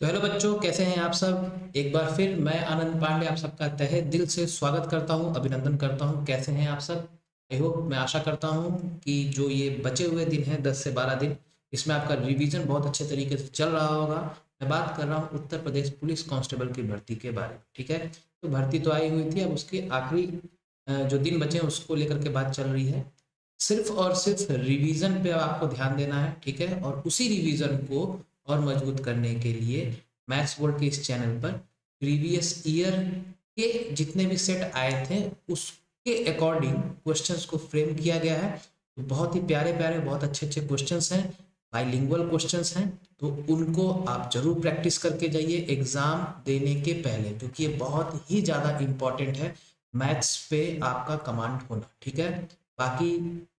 तो हेलो बच्चों, कैसे हैं आप सब। एक बार फिर मैं आनंद पांडे आप सबका तहे दिल से स्वागत करता हूं, अभिनंदन करता हूं। कैसे हैं आप सब। आई होप, मैं आशा करता हूं कि जो ये बचे हुए दिन हैं 10 से 12 दिन, इसमें आपका रिवीजन बहुत अच्छे तरीके से चल रहा होगा। मैं बात कर रहा हूँ उत्तर प्रदेश पुलिस कांस्टेबल की भर्ती के बारे में। ठीक है, तो भर्ती तो आई हुई थी, अब उसके आखिरी जो दिन बचे हैं उसको लेकर के बात चल रही है। सिर्फ और सिर्फ रिवीजन पे आपको ध्यान देना है। ठीक है, और उसी रिवीजन को और मजबूत करने के लिए मैथ्स बोर्ड के इस चैनल पर प्रीवियस ईयर के जितने भी सेट आए थे उसके अकॉर्डिंग क्वेश्चंस को फ्रेम किया गया है। तो बहुत ही प्यारे प्यारे, बहुत अच्छे अच्छे क्वेश्चंस हैं, बाइलिंगुअल क्वेश्चंस हैं। तो उनको आप जरूर प्रैक्टिस करके जाइए एग्जाम देने के पहले, क्योंकि ये बहुत ही ज़्यादा इम्पॉर्टेंट है मैथ्स पे आपका कमांड होना। ठीक है, बाकी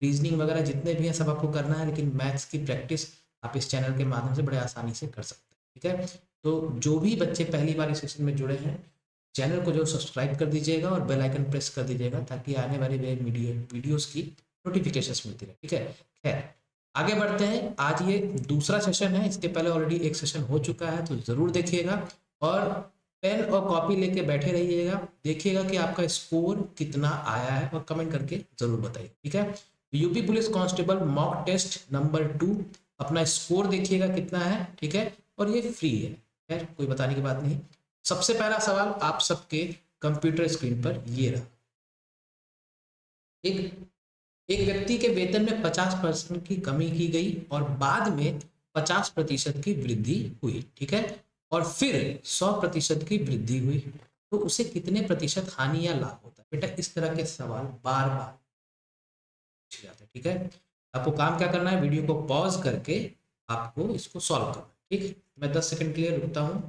रीजनिंग वगैरह जितने भी हैं सब आपको करना है, लेकिन मैथ्स की प्रैक्टिस आप इस चैनल के माध्यम से बड़े आसानी से कर सकते हैं। ठीक है, तो जो भी बच्चे पहली बार इस सेशन में जुड़े हैं, चैनल को जो सब्सक्राइब कर दीजिएगा और बेल आइकन प्रेस कर दीजिएगा, ताकि आने वाली वीडियोस की नोटिफिकेशंस मिलती रहे। ठीक है, खैर आगे बढ़ते हैं। आज ये दूसरा सेशन है, इसके पहले ऑलरेडी एक सेशन हो चुका है, तो जरूर देखिएगा और पेन और कॉपी लेके बैठे रहिएगा। देखिएगा कि आपका स्कोर कितना आया है और कमेंट करके जरूर बताइए। ठीक है, UP police constable mock test number 2, अपना स्कोर देखिएगा कितना है। ठीक है, और ये फ्री है, खैर कोई बताने की बात नहीं। सबसे पहला सवाल आप सबके कंप्यूटर स्क्रीन पर ये रहा। एक एक व्यक्ति के वेतन में 50% की कमी की गई और बाद में 50% की वृद्धि हुई। ठीक है, और फिर 100% की वृद्धि हुई, तो उसे कितने प्रतिशत हानि या लाभ होता है। बेटा इस तरह के सवाल बार बार पूछे जाते हैं। ठीक है, आपको काम क्या करना है, वीडियो को पॉज करके आपको इसको सॉल्व करना है। ठीक, मैं 10 सेकंड के लिए रुकता हूं।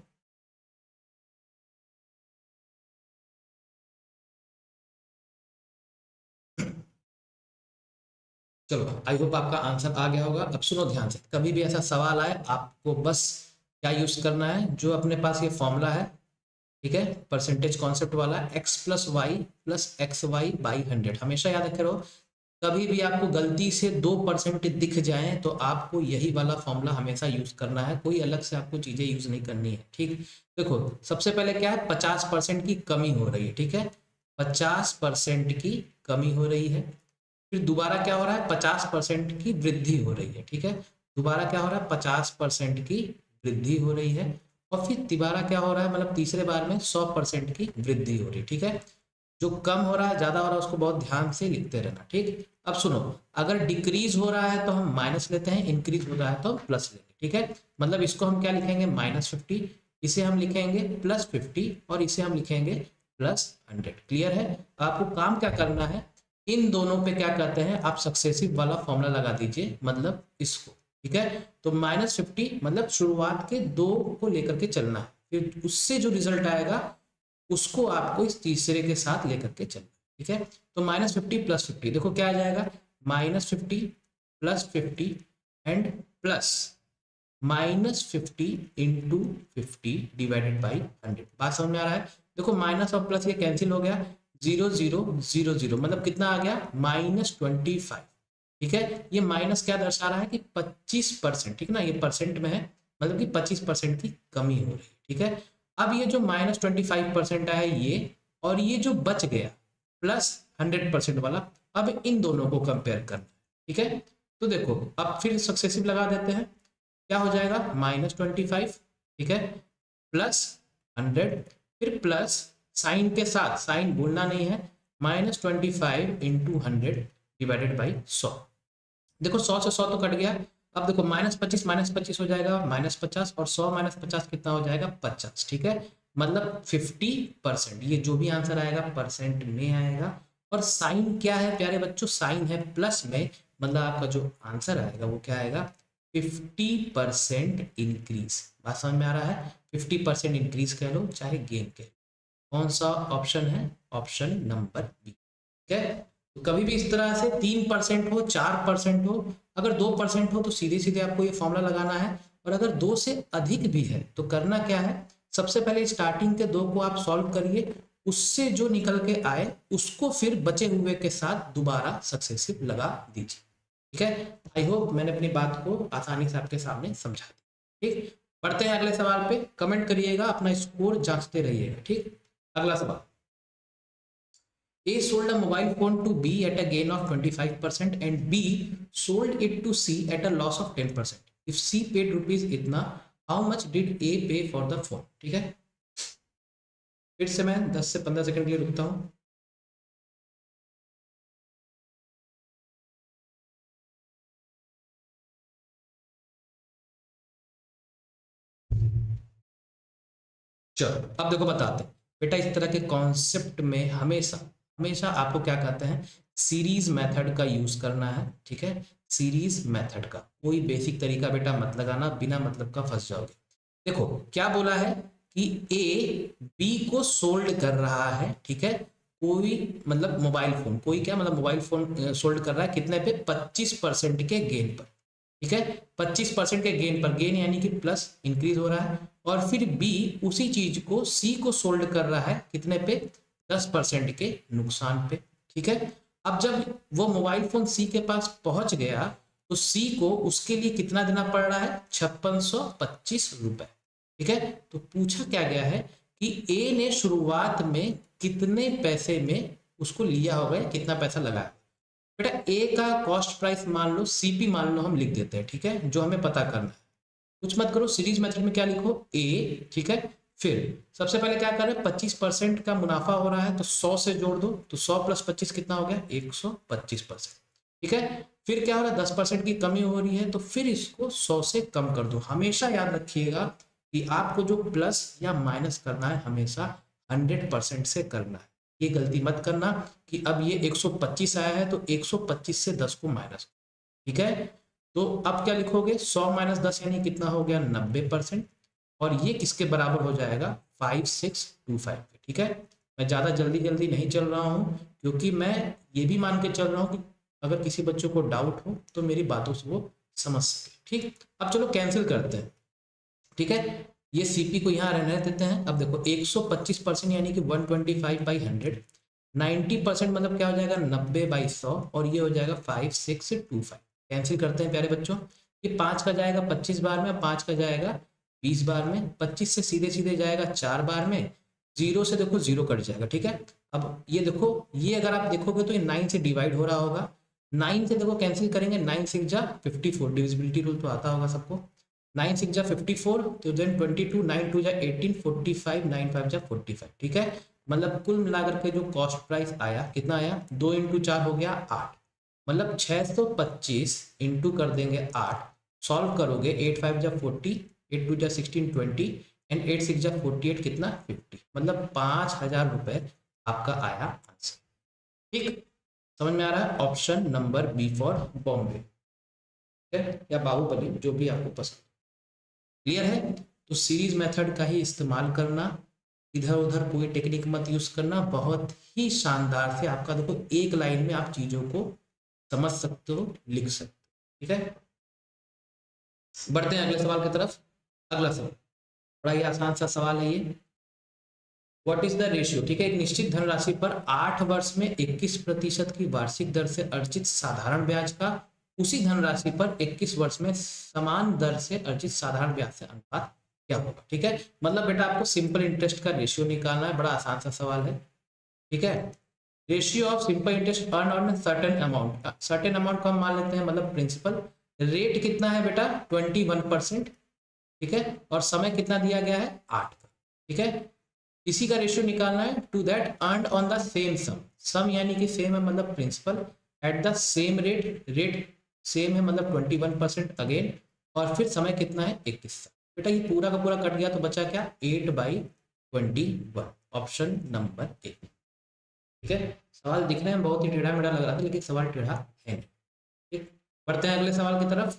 चलो, आई होप आपका आंसर आ गया होगा। अब सुनो ध्यान से, कभी भी ऐसा सवाल आए आपको बस क्या यूज करना है, जो अपने पास ये फॉर्मूला है, ठीक है, परसेंटेज कॉन्सेप्ट वाला, x plus y plus x y by 100, हमेशा याद रखे रहो। कभी भी आपको गलती से 2% दिख जाए तो आपको यही वाला फॉर्मूला हमेशा यूज करना है, कोई अलग से आपको चीजें यूज नहीं करनी है। ठीक, देखो सबसे पहले क्या है, 50% की कमी हो रही है। ठीक है, 50% की कमी हो रही है। फिर दोबारा क्या हो रहा है, 50% की वृद्धि हो रही है। ठीक है, दोबारा क्या हो रहा है, 50% की वृद्धि हो रही है। और फिर दोबारा क्या हो रहा है, मतलब तीसरे बार में 100% की वृद्धि हो रही है। ठीक है, जो कम हो रहा है ज्यादा हो रहा है उसको बहुत ध्यान से लिखते रहना। ठीक, अब सुनो, अगर डिक्रीज हो रहा है तो हम माइनस लेते हैं, इंक्रीज हो रहा है तो प्लस लेंगे। ठीक है, मतलब इसको हम क्या लिखेंगे, -50, इसे हम लिखेंगे +50 और इसे हम लिखेंगे +100। क्लियर है, आपको काम क्या करना है, इन दोनों पे क्या कहते हैं, आप सक्सेसिव वाला फॉर्मूला लगा दीजिए, मतलब इसको। ठीक है, तो -50 मतलब शुरुआत के दो को लेकर के चलना है, फिर उससे जो रिजल्ट आएगा उसको आपको इस तीसरे के साथ लेकर के चलना है। ठीक है, तो -50 +50, देखो क्या आ जाएगा, -50 +50 and plus -50 into 50 divided by 100। बात समझ में आ रहा है। देखो माइनस और प्लस ये कैंसिल हो गया, 0 0 0 0, मतलब कितना आ गया, -25। ठीक है, ये माइनस क्या दर्शा रहा है कि 25%। ठीक है ना, ये परसेंट में है, मतलब कि 25% की कमी हो रही है। ठीक है, अब ये जो -25% आया ये, और ये जो बच गया +100% वाला, अब इन दोनों को कंपेयर करना है। ठीक है, तो देखो अब फिर सक्सेसिव लगा देते हैं, क्या हो जाएगा, -25, ठीक है, +100, फिर प्लस साइन के साथ, साइन भूलना नहीं है, -25 इंटू 100 डिवाइडेड बाई 100। देखो 100 से 100 तो कट गया। अब देखो -25 हो जाएगा -50, और 100 -50 कितना हो जाएगा, 50। ठीक है, मतलब 50%, ये जो भी आंसर आएगा परसेंट में आएगा। और साइन क्या है प्यारे बच्चों, साइन है प्लस में, मतलब आपका जो आंसर आएगा वो क्या आएगा, 50% इंक्रीज। बात समझ में आ रहा है, 50% इंक्रीज कह लो चाहे गेन कह लो। कौन सा ऑप्शन है, ऑप्शन नंबर बी। ठीक है, तो कभी भी इस तरह से 3% हो, 4% हो, अगर 2% हो तो सीधे सीधे आपको ये फॉर्मूला लगाना है। और अगर 2 से अधिक भी है तो करना क्या है, सबसे पहले स्टार्टिंग के दो को आप सॉल्व करिए, उससे जो निकल के आए उसको फिर बचे हुए के साथ दोबारा सक्सेसिव लगा दीजिए। ठीक है, आई होप मैंने अपनी बात को आसानी से आपके सामने समझा दी। ठीक, बढ़ते हैं अगले सवाल पे, कमेंट करिएगा, अपना स्कोर जांचते रहिएगा। ठीक, अगला सवाल, A sold a mobile phone to B at a gain of 25% and B sold it to C at a loss of 10%. If C paid rupees इतना, how much did A pay for the phone? ठीक है, फिर से मैं 10 से 15 second के लिए रुकता हूँ। चलो अब देखो बताते हैं बेटा, इस तरह के कॉन्सेप्ट में हमेशा हमेशा आपको क्या कहते हैं, सीरीज मेथड का यूज करना है। ठीक है, सीरीज मेथड का कोई बेसिक तरीका बेटा मत लगाना, बिना मतलब का फंस जाओगे। देखो क्या बोला है कि ए बी को सोल्ड कर रहा है। ठीक है, कोई मतलब मोबाइल फोन, कोई क्या मतलब मोबाइल फोन सोल्ड कर रहा है कितने पे, 25% के गेन पर। ठीक है, 25% के गेन पर, गेन यानी कि प्लस इंक्रीज हो रहा है। और फिर बी उसी चीज को सी को सोल्ड कर रहा है कितने पे, 10% के नुकसान पे। ठीक है, अब जब वो मोबाइल फोन सी के पास पहुंच गया तो सी को उसके लिए कितना देना पड़ रहा है, 5625 रुपए। ठीक है, तो पूछा क्या गया है कि ए ने शुरुआत में कितने पैसे में उसको लिया होगा, कितना पैसा लगाया बेटा। ए का कॉस्ट प्राइस मान लो, सीपी मान लो, हम लिख देते हैं। ठीक है, जो हमें पता करना है, कुछ मत करो, सीरीज मेथड में क्या लिखो, ए। ठीक है, फिर सबसे पहले क्या कर रहे हैं, 25% का मुनाफा हो रहा है तो 100 से जोड़ दो, तो 100 प्लस 25 कितना हो गया, 125%। ठीक है, फिर क्या हो रहा है, 10% की कमी हो रही है तो फिर इसको 100 से कम कर दो। हमेशा याद रखिएगा कि आपको जो प्लस या माइनस करना है हमेशा 100% से करना है। ये गलती मत करना कि अब ये 125 आया है तो 125 से 10 को माइनस। ठीक है, तो अब क्या लिखोगे, 100 माइनस 10 यानी कितना हो गया, 90%। और ये किसके बराबर हो जाएगा, 5625। ठीक है, मैं ज़्यादा जल्दी जल्दी नहीं चल रहा हूँ क्योंकि मैं ये भी मान के चल रहा हूँ कि अगर किसी बच्चों को डाउट हो तो मेरी बातों से वो समझ सके। ठीक, अब चलो कैंसिल करते हैं। ठीक है, ये सीपी को यहाँ रहने देते हैं। अब देखो 125% यानी कि 125/100, 90% मतलब क्या हो जाएगा, 90/100, और ये हो जाएगा 5625। कैंसिल करते हैं प्यारे बच्चों, ये 5 का जाएगा 25 बार में, 5 का जाएगा 20 बार में, 25 से सीधे सीधे जाएगा 4 बार में, 0 से देखो 0 कट जाएगा। ठीक है, अब ये देखो, ये अगर आप देखोगे तो ये 9 से डिवाइड हो रहा होगा, 9 से देखो कैंसिल करेंगे, 9 6 जा 54, डिविजिबिलिटी रूल तो आता होगा सबको, 9 6 जा 54, तो देन 22, 9 2 जा 18, 45, 9 5 जा 45। ठीक है, मतलब कुल मिलाकर के जो कॉस्ट प्राइस आया कितना आया, 2 × 4 हो गया 8, मतलब 625 इंटू कर देंगे 8, सॉल्व करोगे 8 5 जा 40, 8 2 जा 16 20 एंड 8 6 जा 48, कितना 50, मतलब 5000 रुपए आपका आया आंसर। ठीक, समझ में आ रहा है, option number B for Bombay, ठीक है, या बाहुबली, जो भी आपको पसंद। क्लियर है, तो सीरीज मेथड का ही इस्तेमाल करना, इधर उधर कोई टेक्निक मत यूज करना, बहुत ही शानदार से आपका देखो एक लाइन में आप चीजों को समझ सकते हो, लिख सकते हो। ठीक है, बढ़ते हैं अगले सवाल की तरफ। अगला सवाल बड़ा ही आसान सा सवाल है ये, व्हाट इज द रेशियो। ठीक है, एक निश्चित धनराशि पर 8 वर्ष में 21% की वार्षिक दर से अर्जित साधारण ब्याज का उसी धनराशि पर 21 वर्ष में समान दर से अर्जित साधारण ब्याज से अनुपात क्या होगा। ठीक है, मतलब बेटा आपको सिंपल इंटरेस्ट का रेशियो निकालना है, बड़ा आसान सा सवाल है। ठीक है, ratio of simple interest earn on certain amount, certain amount को हम मान लेते हैं मतलब प्रिंसिपल, रेट कितना है बेटा 21%। ठीक है, और समय कितना दिया गया है 8 का। ठीक है, इसी का रेशियो निकालना है to that earned on the same sum, sum यानी कि सेम है मतलब principal, at the same rate, rate same है मतलब 21% अगेन, और फिर समय कितना है 21। बेटा ये पूरा का पूरा कट गया तो बचा क्या, 8/21, ऑप्शन नंबर ए। ठीक है, सवाल दिखने में बहुत ही टेढ़ा मेढ़ा लग रहा था लेकिन सवाल टेढ़ा है। ठीक, बढ़ते हैं अगले सवाल की तरफ,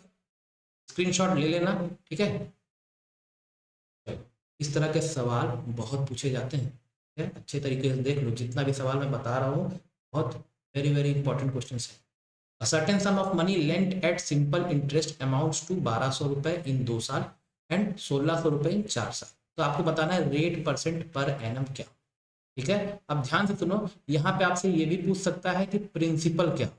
स्क्रीनशॉट ले लेना। ठीक है, इस तरह के सवाल बहुत पूछे जाते हैं। ठीक है, अच्छे तरीके से देख लो, जितना भी सवाल मैं बता रहा हूँ बहुत वेरी वेरी इंपॉर्टेंट क्वेश्चन है। A certain sum of money lent at simple interest amounts to 1200 रुपए इन 2 साल एंड 1600 रुपए इन 4 साल। तो आपको बताना है रेट परसेंट पर एनम क्या। ठीक है, अब ध्यान से सुनो, यहाँ पे आपसे ये भी पूछ सकता है कि प्रिंसिपल क्या,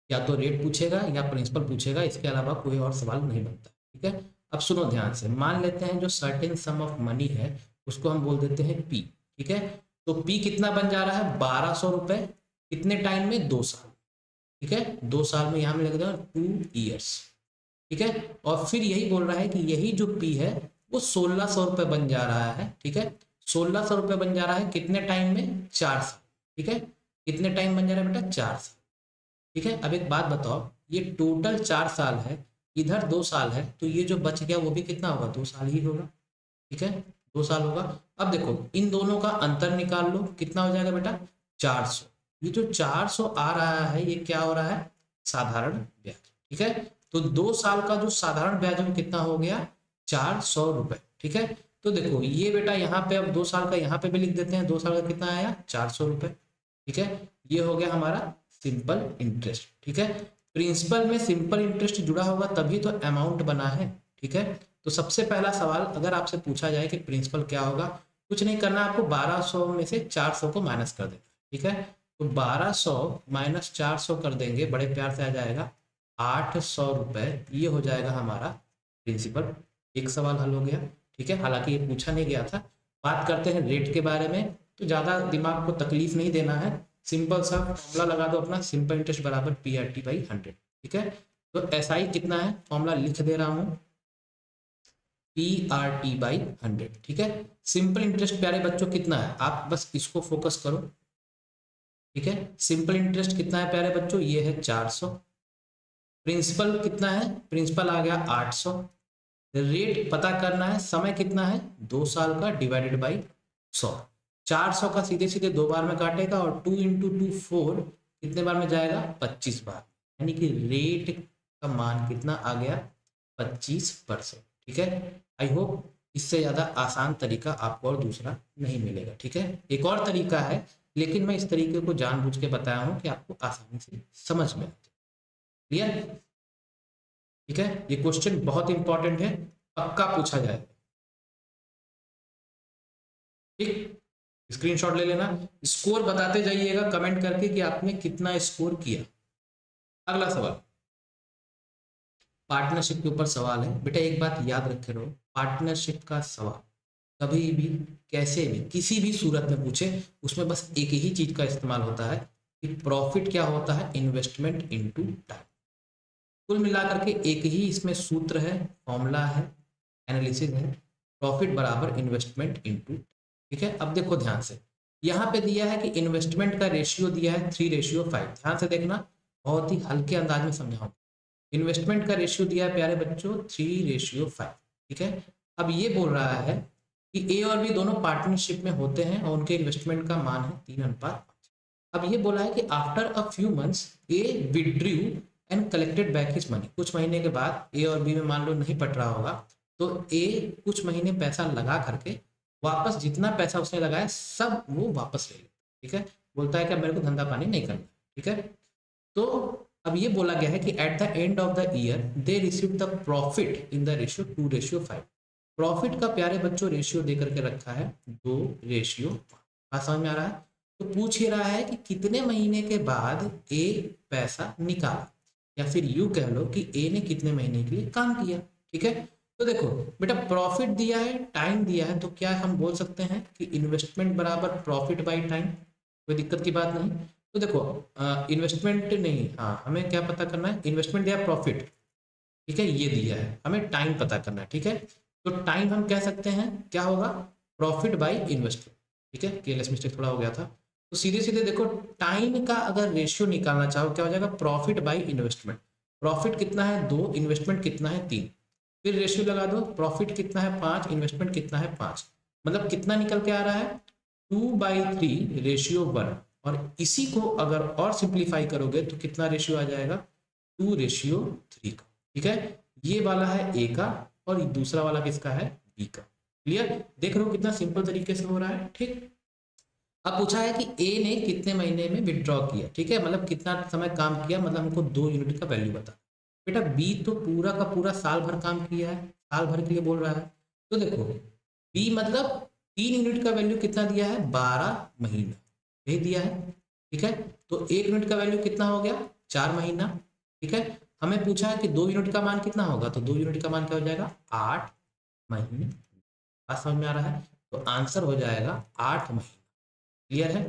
या तो रेट पूछेगा या प्रिंसिपल पूछेगा, इसके अलावा कोई और सवाल नहीं बनता। ठीक है। अब सुनो ध्यान से, मान लेते हैं जो सर्टेन सम ऑफ मनी है उसको हम बोल देते हैं पी। ठीक है, तो पी कितना बन जा रहा है 1200 रुपए, कितने टाइम में 2 साल। ठीक है, 2 साल में यहाँ में लग जाएगा 2 ईयर्स। ठीक है, और फिर यही बोल रहा है कि यही जो पी है वो 1600 रुपये बन जा रहा है। ठीक है, 1600 रुपये बन जा रहा है कितने टाइम में 4 साल। ठीक है, कितने टाइम बन जा रहा है बेटा 4 साल। ठीक है, अब एक बात बताओ, ये टोटल 4 साल है, इधर 2 साल है, तो ये जो बच गया वो भी कितना होगा 2 साल ही होगा। ठीक है, 2 साल होगा। अब देखो इन दोनों का अंतर निकाल लो, कितना हो जाएगा बेटा 400। ये जो 400 आ रहा है ये क्या हो रहा है साधारण ब्याज। ठीक है, तो 2 साल का जो साधारण ब्याज में कितना हो गया 400 रुपए। ठीक है, तो देखो ये बेटा यहाँ पे अब 2 साल का यहाँ पे भी लिख देते हैं, 2 साल का कितना आया 400 रुपए। ठीक है, ये हो गया हमारा सिंपल इंटरेस्ट। ठीक है, प्रिंसिपल में सिंपल इंटरेस्ट जुड़ा होगा तभी तो अमाउंट बना है। ठीक है, तो सबसे पहला सवाल अगर आपसे पूछा जाए कि प्रिंसिपल क्या होगा, कुछ नहीं करना, आपको 1200 में से 400 को माइनस कर देना। ठीक है, तो 1200 माइनस 400 कर देंगे, बड़े प्यार से आ जाएगा 800 रुपए, ये हो जाएगा हमारा प्रिंसिपल। एक सवाल हल हो गया। ठीक है, हालांकि ये पूछा नहीं गया था। बात करते हैं रेट के बारे में, तो ज़्यादा दिमाग को तकलीफ नहीं देना है, सिंपल सा फॉर्मूला लगा दो अपना, सिंपल इंटरेस्ट बराबर PRT/100। ठीक है, तो SI कितना है फॉर्मूला लिख दे रहा हूँ PRT/100। ठीक है, सिंपल इंटरेस्ट प्यारे बच्चों कितना है, आप बस इसको फोकस करो। ठीक है, सिंपल इंटरेस्ट कितना है प्यारे बच्चों, ये है 400। प्रिंसिपल कितना है, प्रिंसिपल आ गया 800। रेट पता करना है, समय कितना है 2 साल का डिवाइडेड बाई 100। 400 का सीधे सीधे 2 बार में काटेगा और 2 × 2 4 कितने बार में जाएगा 25 बार, यानी कि रेट का मान कितना आ गया 25%। ठीक है, आई होप इससे ज़्यादा आसान तरीका आपको और दूसरा नहीं मिलेगा। ठीक है, एक और तरीका है लेकिन मैं इस तरीके को जानबूझ के बताया हूँ कि आपको आसानी से समझ में आए। क्लियर। ठीक है, ये क्वेश्चन बहुत इंपॉर्टेंट है, पक्का पूछा जाएगा। ठीक, स्क्रीनशॉट ले लेना, स्कोर बताते जाइएगा कमेंट करके कि आपने कितना स्कोर किया। अगला सवाल पार्टनरशिप के ऊपर सवाल है बेटा, एक बात याद रखे रहो, पार्टनरशिप का सवाल कभी भी कैसे भी किसी भी सूरत में पूछे उसमें बस एक ही चीज का इस्तेमाल होता है कि प्रॉफिट क्या होता है इन्वेस्टमेंट इनटू टाइम। कुल मिलाकर के एक ही इसमें सूत्र है, फॉर्मूला है, एनालिसिस है, प्रॉफिट बराबर इन्वेस्टमेंट इनटू। ठीक है, अब देखो ध्यान से, यहाँ पे दिया है कि इन्वेस्टमेंट का रेशियो दिया है 3:5। ध्यान से देखना, बहुत ही हल्के अंदाज में समझाऊं। इन्वेस्टमेंट का रेशियो दिया है प्यारे बच्चों 3:5। ठीक है, अब ये बोल रहा है कि ए और बी दोनों पार्टनरशिप में होते हैं और उनके इन्वेस्टमेंट का मान है 3:5। अब ये बोला है कि after a few months A withdrew and collected back his money. कुछ महीने के बाद ए और बी में मान लो नहीं पट रहा होगा तो ए कुछ महीने पैसा लगा करके वापस जितना पैसा उसने लगाया सब वो वापस ले ले। ठीक है, बोलता है कि मेरे को धंधा पानी नहीं करना। ठीक है, तो अब ये बोला गया है कि at the end of the year they receive the profit in the ratio 2:5। Profit का प्यारे बच्चों रेशियो दे करके रखा है 2:5। समझ में आ रहा है। तो पूछ ही रहा है कि कितने महीने के बाद ए पैसा निकाला, या फिर यूं कह लो कि ए ने कितने महीने के लिए काम किया। ठीक है, तो देखो बेटा प्रॉफिट दिया है, टाइम दिया है, तो क्या हम बोल सकते हैं कि इन्वेस्टमेंट बराबर प्रॉफिट बाई टाइम, कोई दिक्कत की बात नहीं। तो देखो इन्वेस्टमेंट नहीं, हाँ हमें क्या पता करना है, इन्वेस्टमेंट दिया प्रॉफिट। ठीक है, ये दिया है, हमें टाइम पता करना है। ठीक है, तो टाइम हम कह सकते हैं क्या होगा प्रॉफिट बाई इन्वेस्टमेंट। ठीक है, केयरलेस मिस्टेक थोड़ा हो गया था। तो सीधे सीधे देखो टाइम का अगर रेशियो निकालना चाहो क्या हो जाएगा प्रॉफिट बाई इन्वेस्टमेंट। प्रॉफिट कितना है 2, इन्वेस्टमेंट कितना है 3, फिर रेशियो लगा दो, प्रॉफिट कितना है 5, इन्वेस्टमेंट कितना है 5, मतलब कितना निकल के आ रहा है 2/3:1। और इसी को अगर और सिंप्लीफाई करोगे तो कितना रेशियो आ जाएगा 2:3 का। ठीक है, ये वाला है ए का और दूसरा वाला किसका है बी का। क्लियर, देख रहे हो कितना सिंपल तरीके से हो रहा है। ठीक, अब पूछा है कि ए ने कितने महीने में विड्रॉ किया। ठीक है, मतलब कितना समय काम किया, मतलब हमको 2 यूनिट का वैल्यू बता। बेटा बी तो पूरा का पूरा साल भर काम किया है, साल भर के लिए बोल रहा है। तो देखो बी मतलब 3 यूनिट का वैल्यू कितना दिया है 12 महीना, यही दिया है। ठीक है, तो 1 यूनिट का वैल्यू कितना हो गया 4 महीना। ठीक है, हमें पूछा है कि 2 यूनिट का मान कितना होगा, तो 2 यूनिट का मान क्या हो जाएगा 8 महीने। बात समझ में आ रहा है? तो आंसर हो जाएगा 8 महीने। क्लियर है?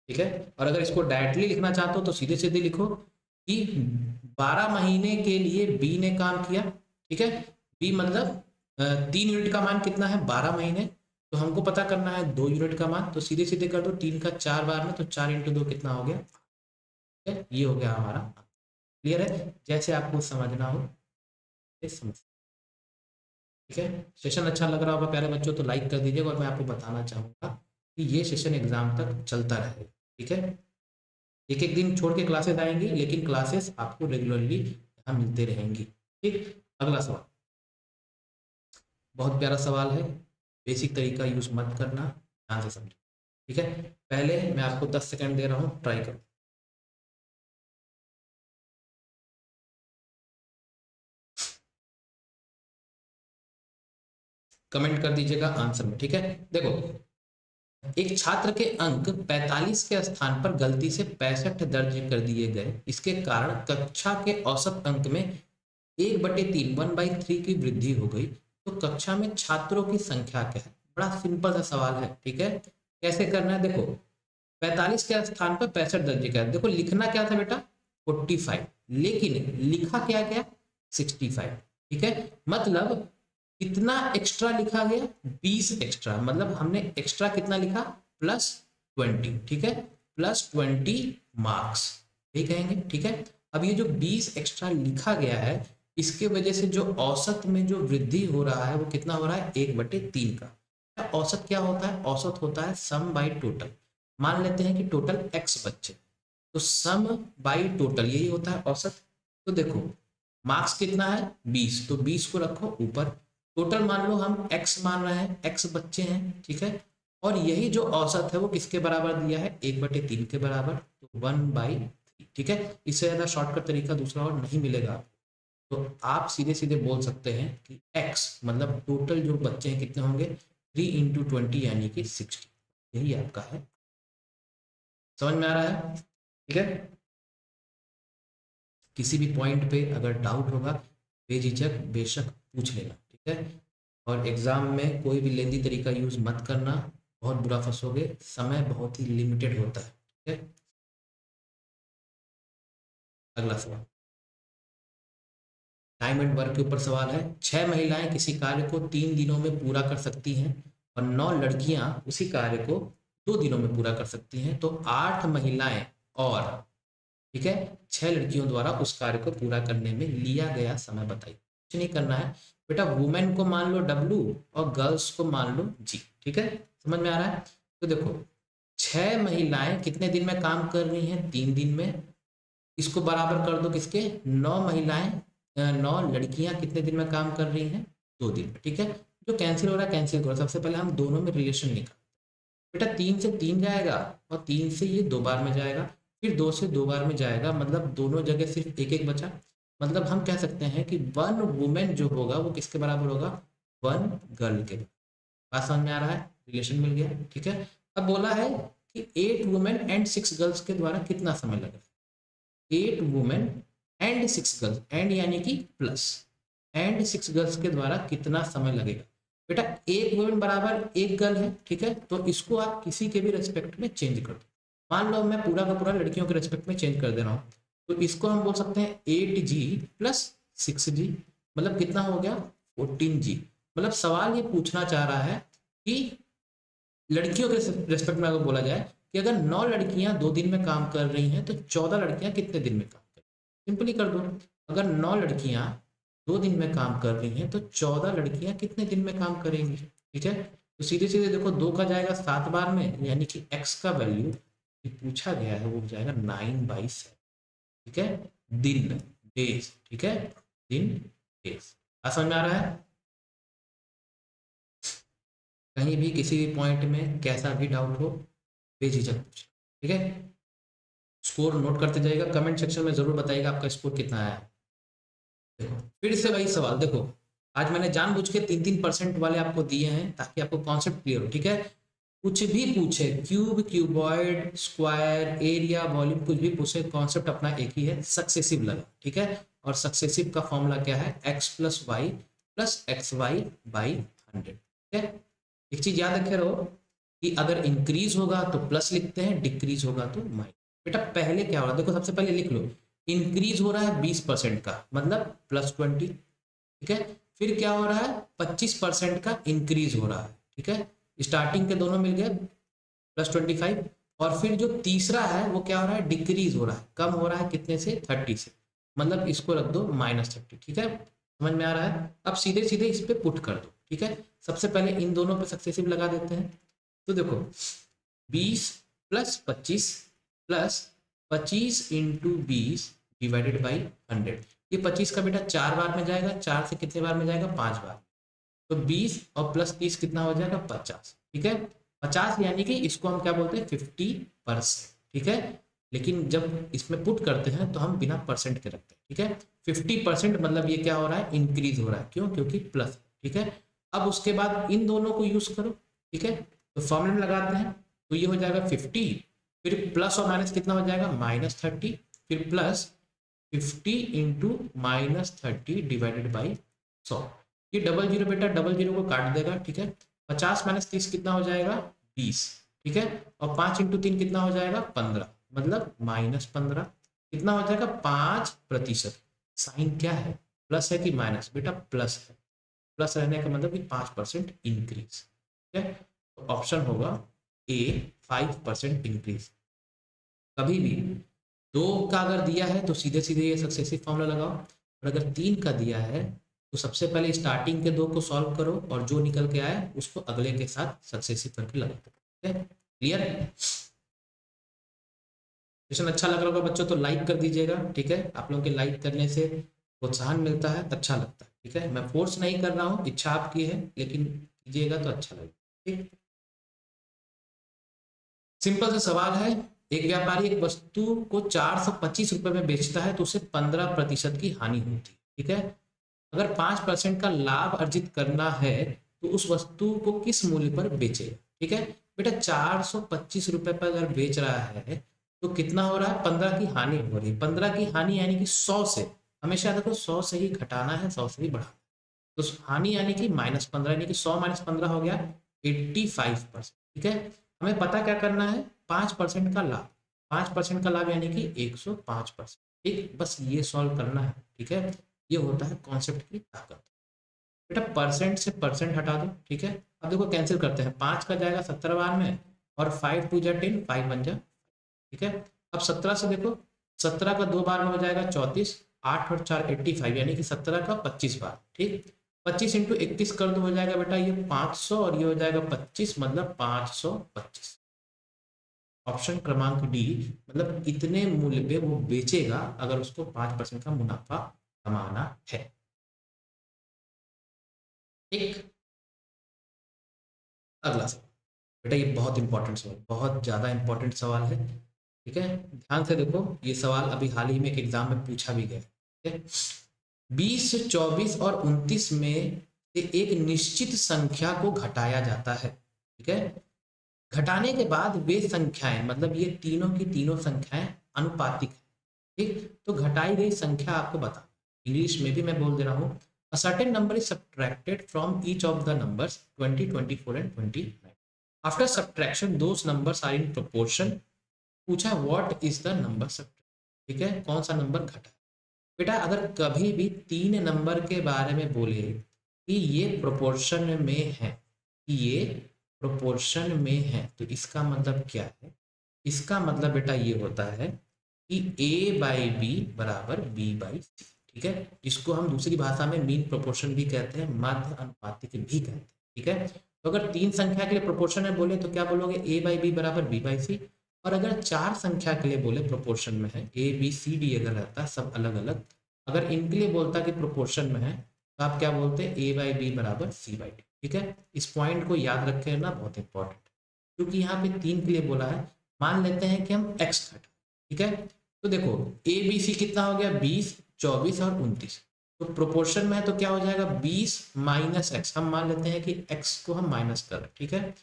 ठीक है। और अगर इसको डायरेक्टली लिखना चाहते हो तो सीधे सीधे लिखो कि 12 महीने के लिए बी ने काम किया। ठीक है, बी मतलब 3 यूनिट का मान कितना है 12 महीने, तो हमको पता करना है 2 यूनिट का मान, तो सीधे सीधे कर दो 3 का 4 बार में, तो 4 × 2 कितना हो गया। ठीक है, ये हो गया हमारा। क्लियर है? जैसे आपको समझना हो समझ। ठीक है, सेशन अच्छा लग रहा होगा प्यारे बच्चों तो लाइक कर दीजिएगा, और मैं आपको बताना चाहूँगा कि ये सेशन एग्जाम तक चलता रहेगा। ठीक है, एक एक दिन छोड़ के क्लासेस आएंगी, लेकिन क्लासेस आपको रेगुलरली यहाँ मिलते रहेंगी। ठीक, अगला सवाल बहुत प्यारा सवाल है, बेसिक तरीका यूज मत करना, ध्यान से समझो। ठीक है, पहले मैं आपको 10 सेकंड दे रहा हूँ, ट्राई करो। कमेंट कर दीजिएगा आंसर में। ठीक है, देखो एक छात्र के अंक 45 के स्थान पर गलती से 65 दर्ज कर दिए गए, इसके कारण कक्षा के औसत अंक में 1/3 1/3 की वृद्धि हो गई, तो कक्षा में छात्रों की संख्या क्या है। बड़ा सिंपल सा सवाल है। ठीक है, कैसे करना है, देखो 45 के स्थान पर 65 दर्ज किया, देखो लिखना क्या था बेटा 45, लेकिन लिखा क्या गया 65। ठीक है, मतलब कितना एक्स्ट्रा लिखा गया 20 एक्स्ट्रा, मतलब हमने एक्स्ट्रा कितना लिखा +20। ठीक है, +20 मार्क्स, यही कहेंगे। ठीक है, अब ये जो 20 एक्स्ट्रा लिखा गया है, इसके वजह से जो औसत में जो वृद्धि हो रहा है वो कितना हो रहा है 1/3 का। औसत क्या होता है, औसत होता है सम बाई टोटल। मान लेते हैं कि टोटल x बच्चे, तो सम बाई टोटल यही होता है औसत। तो देखो मार्क्स कितना है 20, तो 20 को रखो ऊपर, टोटल मान लो हम x मान रहे हैं, x बच्चे हैं। ठीक है, और यही जो औसत है वो किसके बराबर दिया है 1/3 के बराबर, तो 1/3। ठीक है, इससे ज्यादा शॉर्टकट तरीका दूसरा और नहीं मिलेगा। तो आप सीधे सीधे बोल सकते हैं कि x मतलब टोटल जो बच्चे हैं कितने होंगे 3 × 20 यानी कि 60, यही आपका है। समझ में आ रहा है? ठीक है, किसी भी पॉइंट पे अगर डाउट होगा बेझिझक बेशक पूछ लेना। ठीक है, और एग्जाम में कोई भी लेंदी तरीका यूज मत करना, बहुत बुरा फंसोगे, समय बहुत ही लिमिटेड होता है। ठीक है, अगला सवाल टाइम एंड वर्क के ऊपर सवाल है। 6 महिलाएं किसी कार्य को 3 दिनों में पूरा कर सकती हैं और 9 लड़कियां उसी कार्य को 2 दिनों में पूरा कर सकती हैं, तो 8 महिलाएं और ठीक है 6 लड़कियों द्वारा उस कार्य को पूरा करने में लिया गया समय बताइए। कुछ नहीं करना है बेटा, वुमेन को मान लो W और गर्ल्स को मान लो G। ठीक है, समझ में आ रहा है? तो देखो 6 महिलाएं कितने दिन में काम कर रही हैं 3 दिन में, इसको बराबर कर दो किसके 9 महिलाएं 9 लड़कियां कितने दिन में काम कर रही हैं 2 दिन में। ठीक है, जो कैंसिल हो रहा है कैंसिल करो, सबसे पहले हम दोनों में रिलेशन निकाल, बेटा 3 से 3 जाएगा और 3 से ये 2 बार में जाएगा, फिर 2 से 2 बार में जाएगा, मतलब दोनों जगह सिर्फ एक एक बचा। मतलब हम कह सकते हैं कि 1 वुमेन जो होगा वो किसके बराबर होगा 1 गर्ल के। बात समझ में आ रहा है, रिलेशन मिल गया। ठीक है, अब बोला है कि 8 वुमेन एंड 6 गर्ल्स के द्वारा कितना समय लगेगा। 8 वुमेन एंड 6 गर्ल्स, एंड यानी कि प्लस, एंड 6 गर्ल्स के द्वारा कितना समय लगेगा। बेटा एक वुमेन बराबर एक गर्ल है। ठीक है, तो इसको आप किसी के भी रेस्पेक्ट में चेंज कर दो, मान लो मैं पूरा का पूरा लड़कियों के रेस्पेक्ट में चेंज कर दे रहा हूँ, तो इसको हम बोल सकते हैं 8G + 6G, मतलब कितना हो गया 14G। मतलब सवाल ये पूछना चाह रहा है कि लड़कियों के रेस्पेक्ट में अगर बोला जाए कि अगर 9 लड़कियां 2 दिन में काम कर रही हैं तो 14 लड़कियां कितने दिन में काम कर, सिंपली कर दो। अगर 9 लड़कियां 2 दिन में काम कर रही हैं तो 14 लड़कियां कितने दिन में काम करेंगी। ठीक है, तो सीधे सीधे देखो 2 का जाएगा 7 बार में, यानी कि x का वैल्यू पूछा गया है वो हो जाएगा 9/7। ठीक है, दिन डेज। ठीक है, दिन डेज। समझ में आ रहा है? कहीं भी किसी भी पॉइंट में कैसा भी डाउट हो बेझिझक पूछ। ठीक है, स्कोर नोट करते जाइएगा, कमेंट सेक्शन में जरूर बताइएगा आपका स्कोर कितना आया है। देखो फिर से वही सवाल, देखो आज मैंने जानबूझ के 3-3% वाले आपको दिए हैं ताकि आपको कॉन्सेप्ट क्लियर हो। ठीक है, कुछ भी पूछे, cube, cuboid, square, area, volume, कुछ भी पूछे, कॉन्सेप्ट अपना एक ही है, सक्सेसिव लगा, ठीक है। और सक्सेसिव का फॉर्मूला क्या है, x plus y plus x y by 100, ठीक है। एक चीज याद रखे रहो कि अगर इंक्रीज होगा तो प्लस लिखते हैं, डिक्रीज होगा तो माइनस। बेटा पहले क्या हो रहा है, देखो सबसे पहले लिख लो, इंक्रीज हो रहा है 20% का, मतलब +20, ठीक है। फिर क्या हो रहा है, 25% का इंक्रीज हो रहा है, ठीक है। स्टार्टिंग के दोनों मिल गए +25, और फिर जो तीसरा है वो क्या हो रहा है, डिक्रीज हो रहा है, कम हो रहा है, कितने से, 30 से, मतलब इसको रख दो -30, ठीक है। समझ में आ रहा है। अब सीधे सीधे इस पे पुट कर दो, ठीक है। सबसे पहले इन दोनों पे सक्सेसिव लगा देते हैं। तो देखो 20 + 25 प्लस 25 इंटू 20 डिवाइडेड बाई 100। ये 25 का बेटा 4 बार में जाएगा, 4 से कितने बार में जाएगा, 5 बार। तो 20 और +30 कितना हो जाएगा, 50, ठीक है। 50 यानी कि इसको हम क्या बोलते हैं, 50%, ठीक है। लेकिन जब इसमें पुट करते हैं तो हम बिना परसेंट के रखते हैं, ठीक है। 50% मतलब ये क्या हो रहा है, इंक्रीज हो रहा है, क्यों, क्योंकि प्लस, ठीक है। अब उसके बाद इन दोनों को यूज करो, ठीक है। तो फॉर्मूला में लगाते हैं, तो ये हो जाएगा 50, फिर प्लस और माइनस कितना हो जाएगा, -30, फिर प्लस 50 इंटू -30 डिवाइडेड बाई 100। ये डबल जीरो बेटा डबल जीरो को काट देगा, ठीक है। 50 - 30 कितना हो जाएगा, 20, ठीक है। और 5 इंटू 3 कितना हो जाएगा, 15, मतलब -15, कितना हो जाएगा, 5%। साइन क्या है, प्लस है कि माइनस, बेटा प्लस है। प्लस रहने का मतलब कि 5% इंक्रीज, ठीक है। तो ऑप्शन होगा ए, 5% इंक्रीज। कभी भी 2 का अगर दिया है तो सीधे सीधे ये सक्सेसिव फॉर्मूला लगाओ, और अगर 3 का दिया है तो सबसे पहले स्टार्टिंग के 2 को सॉल्व करो, और जो निकल के आए उसको अगले के साथ सक्सेसिव करके लगाओ, ठीक है। क्लियर है। क्वेश्चन अच्छा लग रहा होगा बच्चों तो लाइक कर दीजिएगा, ठीक है। आप लोगों के लाइक करने से प्रोत्साहन मिलता है, अच्छा लगता है, ठीक है। मैं फोर्स नहीं कर रहा हूँ, इच्छा आपकी है, लेकिन कीजिएगा तो अच्छा लगेगा, ठीक। सिंपल सा सवाल है, एक व्यापारी एक वस्तु को 425 रुपए में बेचता है तो उसे 15% की हानि होती है, ठीक है। अगर 5% का लाभ अर्जित करना है तो उस वस्तु को किस मूल्य पर बेचेगा, ठीक है। बेटा 425 रुपए पर अगर बेच रहा है तो कितना हो रहा है, 15 की हानि हो रही है। 15 की हानि यानी कि 100 से, हमेशा देखो 100 से ही घटाना है, 100 से ही बढ़ाना है। तो हानि यानी कि -15, यानी कि 100 - 15 हो गया 85%, ठीक है। हमें पता क्या करना है, 5% का लाभ, 5% का लाभ यानी कि 105%, ठीक। बस ये सॉल्व करना है, ठीक है। ये होता है कॉन्सेप्ट की ताकत। बेटा परसेंट से परसेंट हटा दो, ठीक है। अब देखो कैंसिल करते हैं, 5 का जाएगा 17 बार में, और 5 2 जा 10, 5 1 जा, ठीक है। अब 17 से देखो, 17 का 2 बार में हो जाएगा 34, 8 और 4 85, यानी कि 17 का 25 बार, ठीक। 25 इंटू 31 कर दो, हो जाएगा बेटा ये 500, और ये हो जाएगा 25, मतलब 525। ऑप्शन क्रमांक डी, मतलब इतने मूल्य पे वो बेचेगा अगर उसको 5% का मुनाफा कमाना है, ठीक। अगला सवाल, बेटा ये बहुत इंपॉर्टेंट सवाल, बहुत ज्यादा इंपॉर्टेंट सवाल है, ठीक है। ध्यान से देखो, ये सवाल अभी हाल ही में एक एग्जाम में पूछा भी गया, ठीक है। 20, 24 और 29 में से एक निश्चित संख्या को घटाया जाता है, ठीक है। घटाने के बाद वे संख्याएं, मतलब ये तीनों की तीनों संख्याएं अनुपातिक है, ठीक। तो घटाई गई संख्या आपको बता, इंग्लिश में भी मैं बोल दे रहा हूँ, a certain number is subtracted from each of the numbers 20, 24 and 29. After subtraction those numbers are in proportion. पूछा what is the number subtract, ठीक है, कौन सा नंबर घटा। बेटा अगर कभी भी 3 नंबर के बारे में बोले कि ये प्रोपोर्शन में है, कि ये प्रोपोर्शन में है, तो इसका मतलब क्या है, इसका मतलब बेटा ये होता है कि a बाई बी बराबर b बाई सी, ठीक है। जिसको हम दूसरी भाषा में मीन प्रोपोर्शन भी कहते हैं, माध्य अनुपातिक भी कहते हैं, ठीक है। तो अगर 3 संख्या के लिए प्रोपोर्शन में बोले तो क्या बोलोगे, a बाई बी बराबर b बाई सी। और अगर 4 संख्या के लिए बोले प्रोपोर्शन में है, ए बी सी डी अगर रहता है सब अलग अलग, अगर इनके लिए बोलता कि प्रोपोर्शन में है तो आप क्या बोलते हैं, ए बाई बी बराबर सी बाई डी, ठीक है। इस पॉइंट को याद रखे ना, बहुत इंपॉर्टेंट, क्योंकि यहाँ पे 3 के लिए बोला है। मान लेते हैं कि हम x घटा, ठीक है। तो देखो ए बी सी कितना हो गया, 20, 24 और 29, तो प्रोपोर्शन में है तो क्या हो जाएगा 20 - x, हम मान लेते हैं कि x को हम माइनस कर रहे हैं, ठीक है।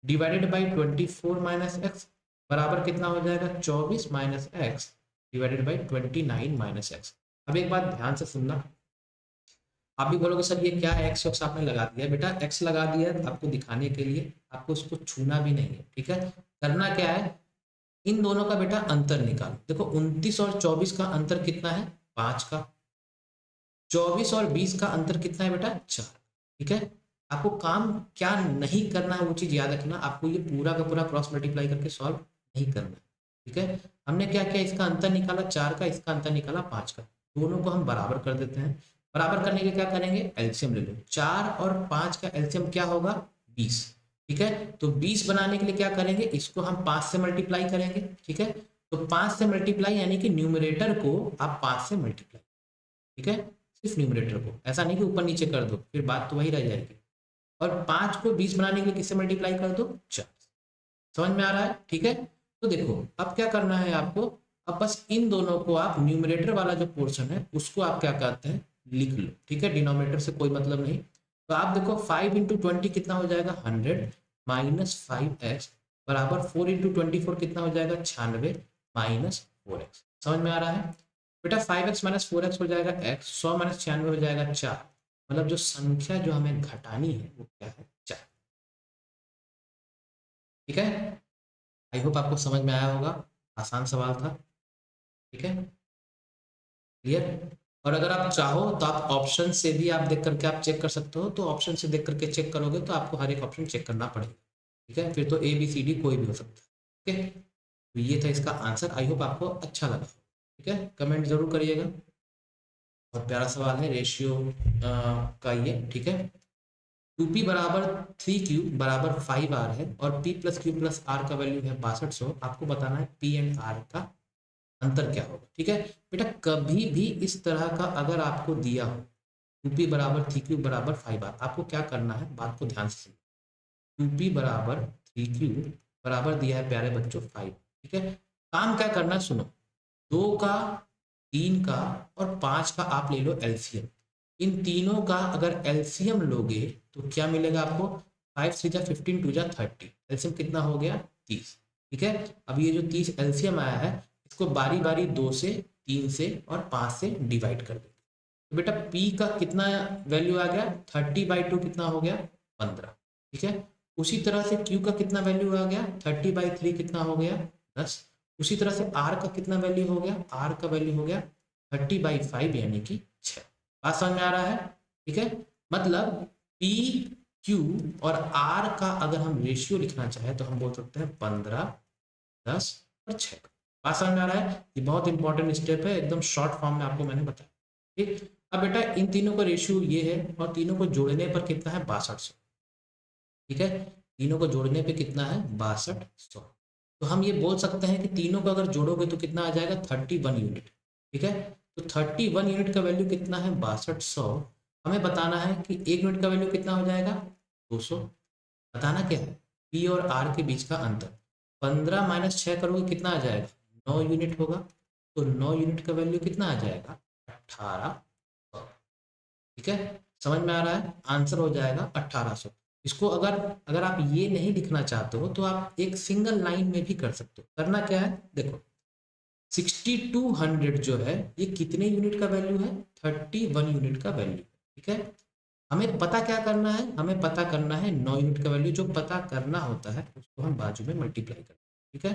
डिवाइडेड बाई 24 माइनस एक्स बराबर कितना हो जाएगा 24 minus x divided by 29 minus x. अब एक बात ध्यान से सुनना, आप भी बोलोगे सर ये क्या है, एक्स एक्स आपने लगा दिया। बेटा एक्स लगा दिया है आपको दिखाने के लिए, आपको उसको छूना भी नहीं है, ठीक है। करना क्या है, इन दोनों का बेटा अंतर निकालो। देखो 29 और 24 का अंतर कितना है 5 का, 24 और 20 का अंतर कितना है बेटा 4, ठीक है। आपको काम क्या नहीं करना है वो चीज याद रखना, आपको ये पूरा का पूरा क्रॉस मल्टीप्लाई करके सॉल्व नहीं करना है, ठीक है। हमने क्या किया, इसका अंतर निकाला 4 का, इसका अंतर निकाला 5 का, दोनों को हम बराबर कर देते हैं। बराबर करने के क्या करेंगे, एलसीएम ले लो। 4 और 5 का एलसीएम क्या होगा 20, ठीक है। तो 20 बनाने के लिए क्या करेंगे, इसको हम 5 से मल्टीप्लाई करेंगे, ठीक है। तो 5 से मल्टीप्लाई यानी कि न्यूमरेटर को आप 5 से मल्टीप्लाई, ठीक है, सिर्फ न्यूमरेटर को, ऐसा नहीं कि ऊपर नीचे कर दो, फिर बात तो वही रह जाएगी। और 5 को 20 बनाने के लिए किससे मल्टीप्लाई कर दो 4। समझ में आ रहा है, ठीक है। तो देखो अब क्या करना है आपको, अब बस इन दोनों को आप न्यूमरेटर वाला जो पोर्शन है उसको आप क्या कहते हैं लिख लो, ठीक है। डिनोमिनेटर से कोई मतलब नहीं। तो आप देखो 5 इंटू 20 कितना हो जाएगा 100 माइनस 5x बराबर 4 इंटू 24 कितना हो जाएगा 96 माइनस 4x। समझ में आ रहा है बेटा, 5x माइनस 4x हो जाएगा x, 100 माइनस 96 हो जाएगा 4, मतलब जो संख्या जो हमें घटानी है वो क्या है 4, ठीक है। आई होप आपको समझ में आया होगा, आसान सवाल था, ठीक है, क्लियर। और अगर आप चाहो तो आप ऑप्शन से भी आप देख करके आप चेक कर सकते हो, तो ऑप्शन से देख करके चेक करोगे तो आपको हर एक ऑप्शन चेक करना पड़ेगा, ठीक है। फिर तो ए बी सी डी कोई भी हो सकता है, ठीक है। तो ये था इसका आंसर, आई होप आपको अच्छा लगा, ठीक है। कमेंट जरूर करिएगा। और प्यारा सवाल है रेशियो का ये, ठीक है। 2p बराबर 3q बराबर 5r है और p plus q plus r का वैल्यू है 6200। आपको बताना है p एंड r का अंतर क्या होगा, ठीक है। बेटा कभी भी इस तरह का अगर आपको दिया हो 2p बराबर 3q बराबर 5r, आपको क्या करना है, बात को ध्यान से सुनो। 2p बराबर 3q बराबर दिया है प्यारे बच्चों 5, ठीक है। काम क्या करना है सुनो, 2 का 3 का और 5 का आप ले लो एलसीएम। इन तीनों का अगर एलसीएम लोगे तो क्या मिलेगा आपको, 5 3 जा 15 2 जा 30, एलसीएम कितना हो गया 30, ठीक है। अब ये जो 30 एलसीएम आया है इसको बारी बारी 2 से 3 से और 5 से डिवाइड कर देंगे। तो बेटा p का कितना वैल्यू आ गया 30/2 कितना हो गया 15, ठीक है। उसी तरह से q का कितना वैल्यू आ गया 30/3 कितना हो गया 10। उसी तरह से r का कितना वैल्यू हो गया, r का वैल्यू हो गया 30/5 यानी कि 6। बात समझ में आ रहा है, ठीक है। मतलब p q और r का अगर हम रेशियो लिखना चाहे तो हम बोल सकते हैं 15 10 और 6। बात समझ में आ रहा है, ये बहुत इंपॉर्टेंट स्टेप है, एकदम शॉर्ट फॉर्म में आपको मैंने बताया, ठीक। अब बेटा इन तीनों का रेशियो ये है और तीनों को जोड़ने पर कितना है 6200, ठीक है। तीनों को जोड़ने पे कितना है 6200। तो हम ये बोल सकते हैं कि तीनों को अगर जोड़ोगे तो कितना आ जाएगा 31 यूनिट, ठीक है। तो 31 यूनिट का वैल्यू कितना है 6200। हमें बताना है कि 1 यूनिट का वैल्यू कितना हो जाएगा 200। बताना क्या है पी और आर के बीच का अंतर, 15 माइनस 6 करोगे कितना आ जाएगा 9 यूनिट होगा। तो 9 यूनिट का वैल्यू कितना आ जाएगा 1800, ठीक है। समझ में आ रहा है, आंसर हो जाएगा 1800। इसको अगर अगर आप ये नहीं लिखना चाहते हो तो आप एक सिंगल लाइन में भी कर सकते हो। करना क्या है देखो 6200 जो है ये कितने यूनिट का वैल्यू है 31 यूनिट का वैल्यू, ठीक है। हमें पता क्या करना है, हमें पता करना है 9 यूनिट का वैल्यू। जो पता करना होता है उसको हम बाजू में मल्टीप्लाई करते हैं, ठीक है।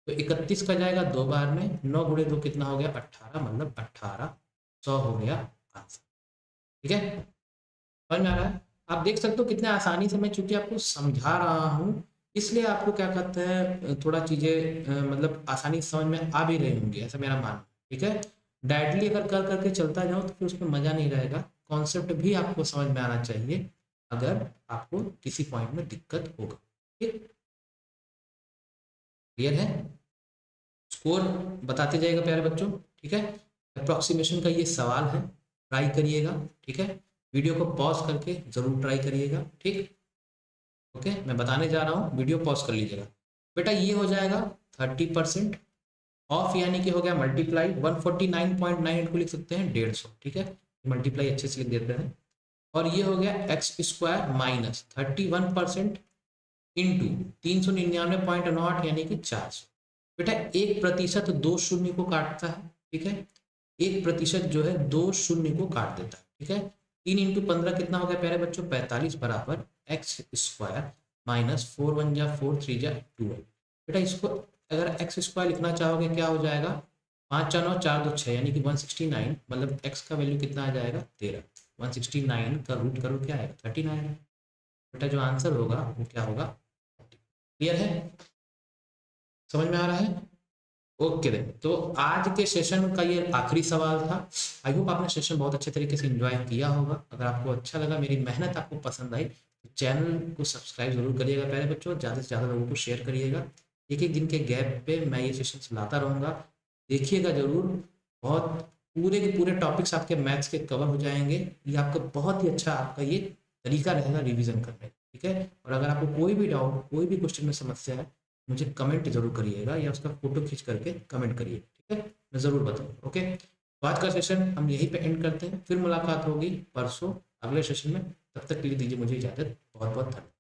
तो 31 का जाएगा 2 बार में, 9 गुणे 2 कितना हो गया 18, मतलब 1800 हो गया आंसर, ठीक है। समझ में आ रहा है, आप देख सकते हो कितने आसानी से, मैं चूंकि आपको समझा रहा हूँ इसलिए आपको क्या कहते हैं थोड़ा चीजें मतलब आसानी से समझ में आ भी रही होंगी, ऐसा मेरा मानना, ठीक है। डायरेक्टली अगर कर करके चलता जाओ तो फिर उसमें मजा नहीं रहेगा, कॉन्सेप्ट भी आपको समझ में आना चाहिए अगर आपको किसी पॉइंट में दिक्कत होगा, ठीक। क्लियर है, स्कोर बताते जाएगा प्यारे बच्चों, ठीक है। अप्रोक्सीमेशन का ये सवाल है, ट्राई करिएगा, ठीक है। वीडियो को पॉज करके जरूर ट्राई करिएगा, ठीक। ओके मैं बताने जा रहा हूँ, वीडियो पॉज कर लीजिएगा। बेटा ये हो जाएगा 30% ऑफ, यानी कि हो गया मल्टीप्लाई 149.98 को लिख सकते हैं 150, ठीक है। मल्टीप्लाई अच्छे से लिख देते हैं। और ये हो गया एक्स स्क्वायर माइनस 31% इंटू 399.8 यानी कि 400। बेटा 1% 2 शून्य को काटता है, ठीक है, 1% जो है 2 शून्य को काट देता है, ठीक है। 3 इंटू 15 कितना हो गया प्यारे बच्चों, 45 बराबर एक्स स्क्वायर माइनस 4 1 जा 4 3 जा 12। बेटा इसको अगर एक्स स्क्वायर लिखना चाहोगे क्या हो जाएगा, 5 4 9 4 2 6 यानी कि 169, मतलब एक्स का वैल्यू कितना आ जाएगा 13। 169 का रूट करो क्या आएगा 39। बेटा जो आंसर होगा वो क्या होगा, क्लियर है, समझ में आ रहा है। ओके देन, तो आज के सेशन का ये आखिरी सवाल था। आई होप आपने सेशन बहुत अच्छे तरीके से एंजॉय किया होगा। अगर आपको अच्छा लगा, मेरी मेहनत आपको पसंद आई, तो चैनल को सब्सक्राइब जरूर करिएगा प्यारे बच्चों, ज़्यादा से ज़्यादा लोगों को शेयर करिएगा। एक एक दिन के गैप पे मैं ये सेशन लाता रहूँगा, देखिएगा जरूर। बहुत पूरे के पूरे टॉपिक्स आपके मैथ्स के कवर हो जाएंगे। ये आपका बहुत ही अच्छा आपका ये तरीका रहेगा रिविजन करने का, ठीक है। और अगर आपको कोई भी डाउट, कोई भी क्वेश्चन में समस्या है, मुझे कमेंट जरूर करिएगा या उसका फोटो खींच करके कमेंट करिए, ठीक है, मैं ज़रूर बताऊँगा। ओके, तो आज का सेशन हम यहीं पे एंड करते हैं, फिर मुलाकात होगी परसों अगले सेशन में। तब तक के लिए दीजिए मुझे इजाज़त, बहुत बहुत धन्यवाद।